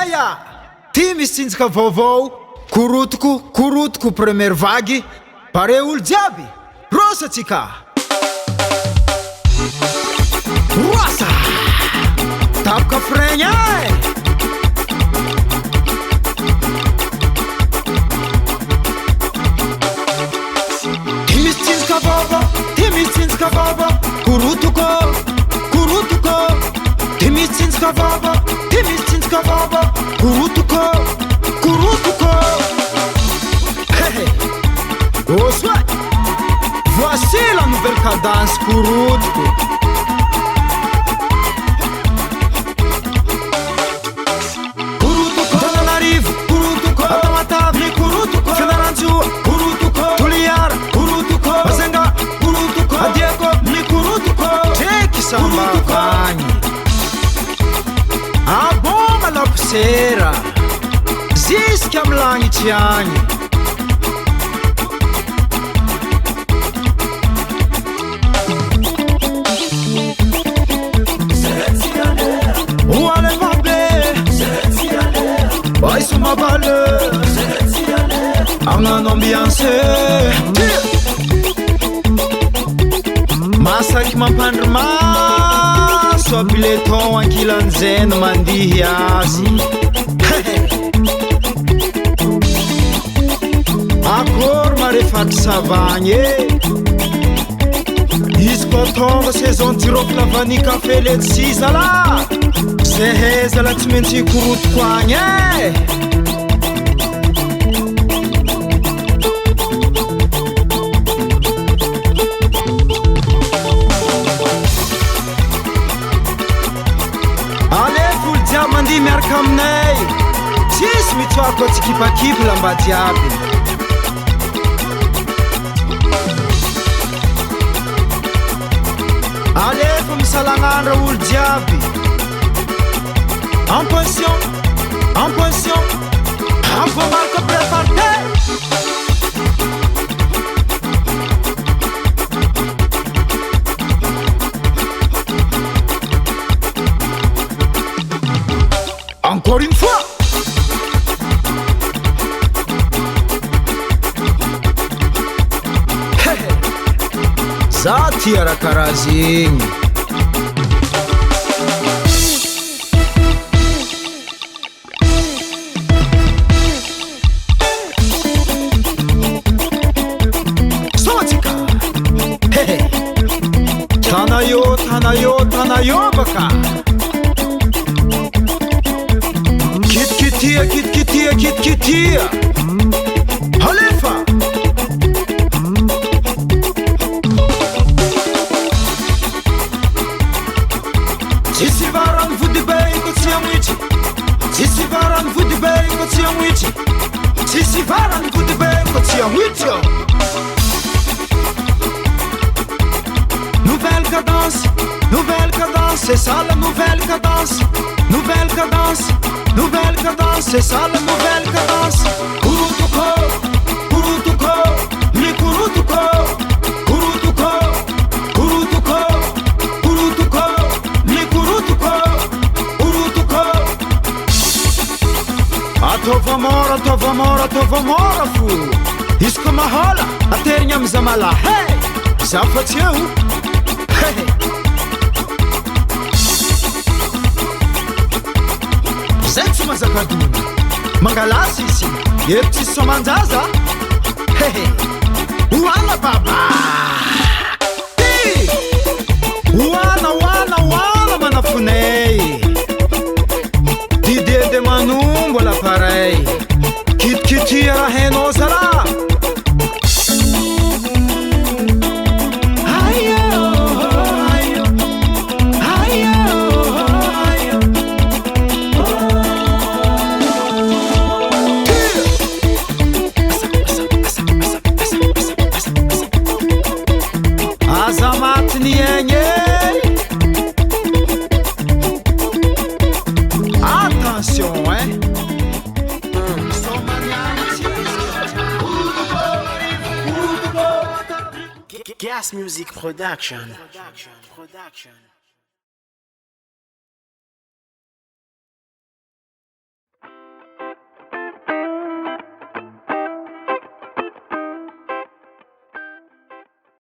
Eia! Ty misy tsinjaka vaovao, korotoko première vague, pare olo jiaby, rosatsika! Rosa! Tapoka freigny ay! Ty misy tsinjaka vaovao, korotoko! Ty misy tsinjaka vaovao, korotoko! Oh soit! Voici la nouvelle cadence korotoko! Korotoko! Antananarivo, korotoko! Atamatavy, korotoko! Fianarantsoa, korotoko! Toliara, korotoko! Bazenga, korotoko! Adiako, korotoko! Treky sambavagny! Aboma la pusera, ziska amy lagnitsy agny. Oale vabe, vai soma valeur, agnano ambiance. Masaky mampandry maso abileton ankilan'izeny mandihy azy. Akory marefatry savagny izy koa tonga saison jirofo lavany kafe letsy zala, zay hezala tsy maintsy korotoko agny Mandihy miaraka aminay, tsisy mitsoako atsikipakipy lamba jiaby. Alefa misalagnandra olo jiaby. En pension, avô marko préparte. Encore une fois! Za tia raha karaha zegny. Soatsika! Tana yo baka! Kitkitia Halefa Tsisivarany vodibay ko tsy amwitry, tsisivarany vodibay ko tsy amwitry, tsisivarany vodibay ko tsy amwitry. Nouvelle cadence, c'est ça la nouvelle cadence. Nouvelle cadence, c'est ça la nouvelle cadence. Korotoko, mi korotoko, mi korotoko. Atova mora fo. Izy koa mahala, aterigny amy zamala. Hey! Zafatsy eo. Hey! Zay tsy mazakadona, mangalasy izy, ery tsisy soamanjaza. Hehe, oana baba! Oana manafonay. Didede manombo la pareil. Kitkitia raha hainao zala. Attention, hein? Gas Music Production.